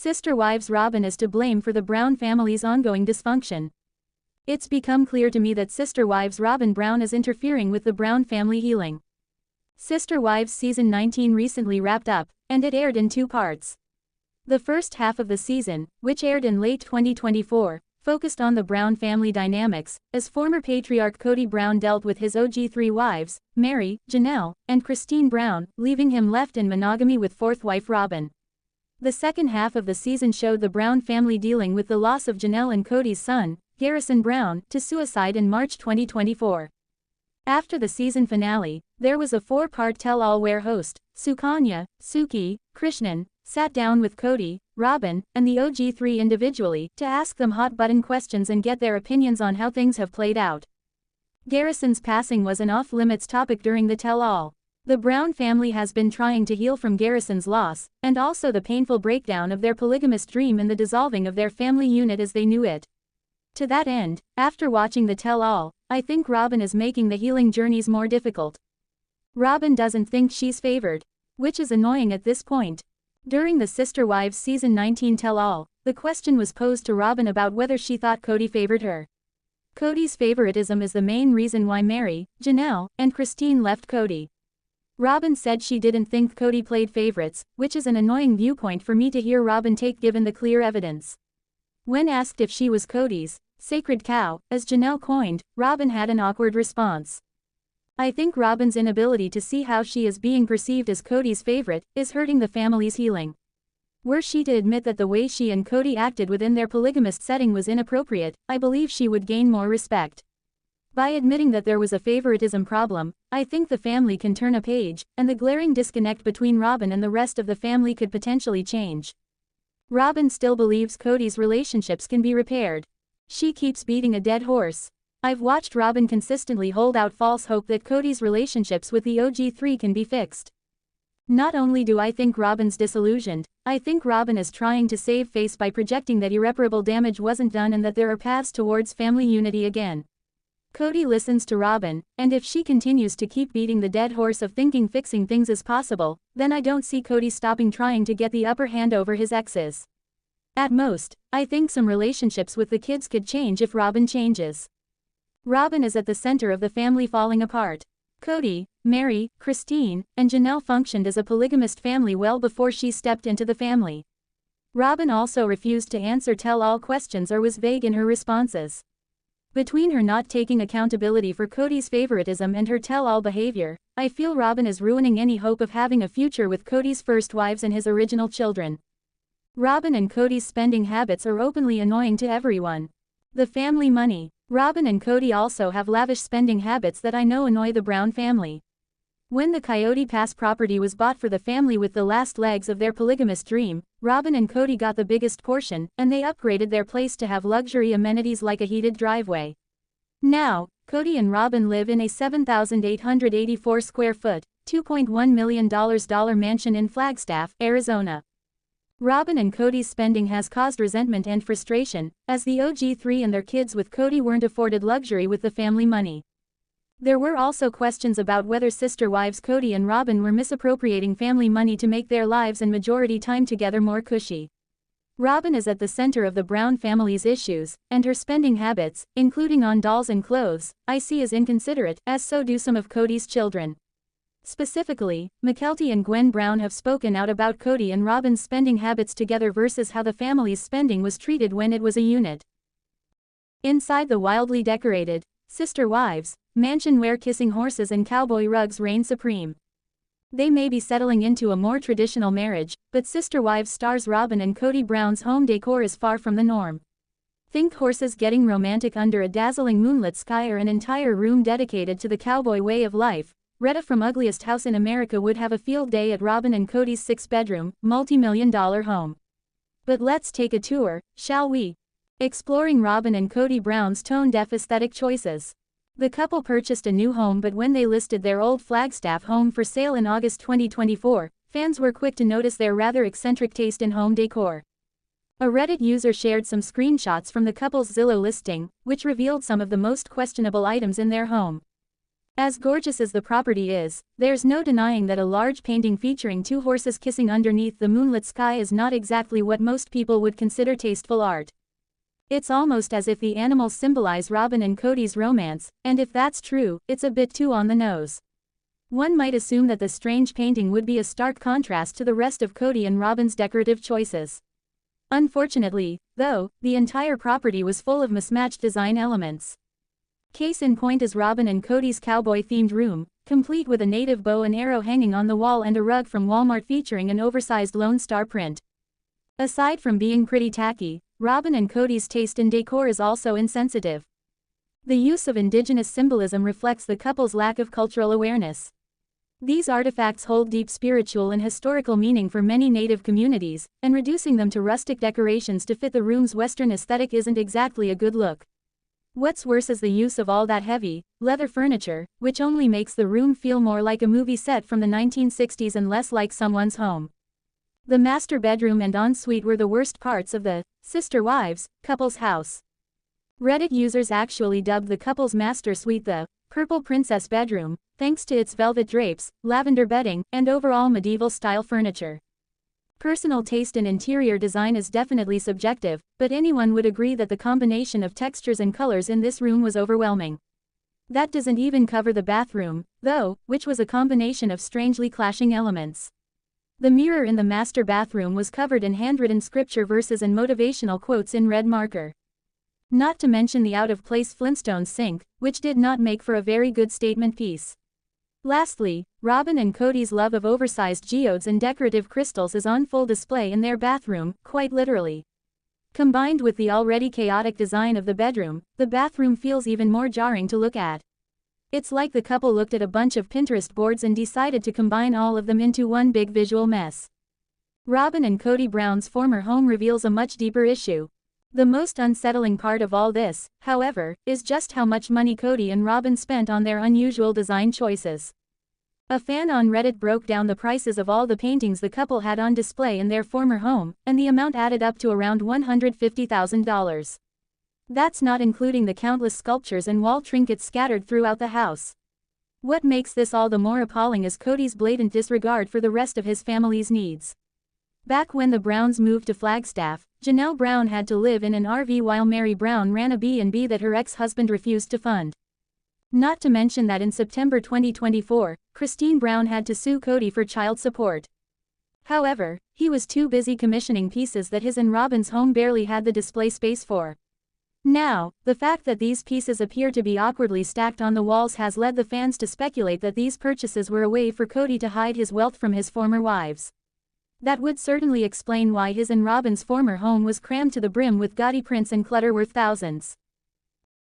Sister Wives Robyn is to blame for the Brown family's ongoing dysfunction. It's become clear to me that Sister Wives Robyn Brown is interfering with the Brown family healing. Sister Wives Season 19 recently wrapped up, and it aired in 2 parts. The first half of the season, which aired in late 2024, focused on the Brown family dynamics, as former patriarch Kody Brown dealt with his OG 3 wives, Meri, Janelle, and Krishnan Brown, leaving him left in monogamy with 4th wife Robyn. The second half of the season showed the Brown family dealing with the loss of Janelle and Kody's son, Garrison Brown, to suicide in March 2024. After the season finale, there was a 4-part tell-all where host, Sukanya, Suki, Krishnan, sat down with Kody, Robyn, and the OG 3 individually, to ask them hot-button questions and get their opinions on how things have played out. Garrison's passing was an off-limits topic during the tell-all. The Brown family has been trying to heal from Garrison's loss, and also the painful breakdown of their polygamist dream and the dissolving of their family unit as they knew it. To that end, after watching the tell-all, I think Robyn is making the healing journeys more difficult. Robyn doesn't think she's favored, which is annoying at this point. During the Sister Wives Season 19 tell-all, the question was posed to Robyn about whether she thought Kody favored her. Kody's favoritism is the main reason why Meri, Janelle, and Krishnan left Kody. Robyn said she didn't think Kody played favorites, which is an annoying viewpoint for me to hear Robyn take given the clear evidence. When asked if she was Kody's sacred cow, as Janelle coined, Robyn had an awkward response. I think Robyn's inability to see how she is being perceived as Kody's favorite is hurting the family's healing. Were she to admit that the way she and Kody acted within their polygamist setting was inappropriate, I believe she would gain more respect. By admitting that there was a favoritism problem, I think the family can turn a page, and the glaring disconnect between Robyn and the rest of the family could potentially change. Robyn still believes Kody's relationships can be repaired. She keeps beating a dead horse. I've watched Robyn consistently hold out false hope that Kody's relationships with the OG 3 can be fixed. Not only do I think Robyn's disillusioned, I think Robyn is trying to save face by projecting that irreparable damage wasn't done and that there are paths towards family unity again. Kody listens to Robyn, and if she continues to keep beating the dead horse of thinking fixing things is possible, then I don't see Kody stopping trying to get the upper hand over his exes. At most, I think some relationships with the kids could change if Robyn changes. Robyn is at the center of the family falling apart. Kody, Meri, Krishnan, and Janelle functioned as a polygamist family well before she stepped into the family. Robyn also refused to answer tell-all questions or was vague in her responses. Between her not taking accountability for Kody's favoritism and her tell-all behavior, I feel Robyn is ruining any hope of having a future with Kody's first wives and his original children. Robyn and Kody's spending habits are openly annoying to everyone. The family money. Robyn and Kody also have lavish spending habits that I know annoy the Brown family. When the Coyote Pass property was bought for the family with the last legs of their polygamist dream, Robyn and Kody got the biggest portion, and they upgraded their place to have luxury amenities like a heated driveway. Now, Kody and Robyn live in a 7,884 square foot, $2.1 million mansion in Flagstaff, Arizona. Robyn and Kody's spending has caused resentment and frustration, as the OG 3 and their kids with Kody weren't afforded luxury with the family money. There were also questions about whether sister wives Kody and Robyn were misappropriating family money to make their lives and majority time together more cushy. Robyn is at the center of the Brown family's issues, and her spending habits, including on dolls and clothes, I see as inconsiderate, as so do some of Kody's children. Specifically, Mykelti and Gwen Brown have spoken out about Kody and Robyn's spending habits together versus how the family's spending was treated when it was a unit. Inside the wildly decorated Sister Wives mansion where kissing horses and cowboy rugs reign supreme. They may be settling into a more traditional marriage, but Sister Wives stars Robyn and Kody Brown's home decor is far from the norm. Think horses getting romantic under a dazzling moonlit sky or an entire room dedicated to the cowboy way of life. Retta from Ugliest House in America would have a field day at Robyn and Kody's 6-bedroom, multi-million-dollar home. But let's take a tour, shall we? Exploring Robyn and Kody Brown's tone-deaf aesthetic choices. The couple purchased a new home, but when they listed their old Flagstaff home for sale in August 2024, fans were quick to notice their rather eccentric taste in home decor. A Reddit user shared some screenshots from the couple's Zillow listing, which revealed some of the most questionable items in their home. As gorgeous as the property is, there's no denying that a large painting featuring two horses kissing underneath the moonlit sky is not exactly what most people would consider tasteful art. It's almost as if the animals symbolize Robyn and Kody's romance, and if that's true, it's a bit too on the nose. One might assume that the strange painting would be a stark contrast to the rest of Kody and Robyn's decorative choices. Unfortunately, though, the entire property was full of mismatched design elements. Case in point is Robyn and Kody's cowboy-themed room, complete with a native bow and arrow hanging on the wall and a rug from Walmart featuring an oversized Lone Star print. Aside from being pretty tacky, Robyn and Kody's taste in decor is also insensitive. The use of indigenous symbolism reflects the couple's lack of cultural awareness. These artifacts hold deep spiritual and historical meaning for many native communities, and reducing them to rustic decorations to fit the room's Western aesthetic isn't exactly a good look. What's worse is the use of all that heavy, leather furniture, which only makes the room feel more like a movie set from the 1960s and less like someone's home. The master bedroom and ensuite were the worst parts of the Sister Wives couple's house. Reddit users actually dubbed the couple's master suite the Purple Princess bedroom, thanks to its velvet drapes, lavender bedding, and overall medieval-style furniture. Personal taste in interior design is definitely subjective, but anyone would agree that the combination of textures and colors in this room was overwhelming. That doesn't even cover the bathroom, though, which was a combination of strangely clashing elements. The mirror in the master bathroom was covered in handwritten scripture verses and motivational quotes in red marker. Not to mention the out-of-place Flintstones sink, which did not make for a very good statement piece. Lastly, Robyn and Kody's love of oversized geodes and decorative crystals is on full display in their bathroom, quite literally. Combined with the already chaotic design of the bedroom, the bathroom feels even more jarring to look at. It's like the couple looked at a bunch of Pinterest boards and decided to combine all of them into one big visual mess. Robyn and Kody Brown's former home reveals a much deeper issue. The most unsettling part of all this, however, is just how much money Kody and Robyn spent on their unusual design choices. A fan on Reddit broke down the prices of all the paintings the couple had on display in their former home, and the amount added up to around $150,000. That's not including the countless sculptures and wall trinkets scattered throughout the house. What makes this all the more appalling is Kody's blatant disregard for the rest of his family's needs. Back when the Browns moved to Flagstaff, Janelle Brown had to live in an RV while Meri Brown ran a B&B that her ex-husband refused to fund. Not to mention that in September 2024, Krishnan Brown had to sue Kody for child support. However, he was too busy commissioning pieces that his and Robyn's home barely had the display space for. Now, the fact that these pieces appear to be awkwardly stacked on the walls has led the fans to speculate that these purchases were a way for Kody to hide his wealth from his former wives. That would certainly explain why his and Robyn's former home was crammed to the brim with gaudy prints and clutter worth thousands.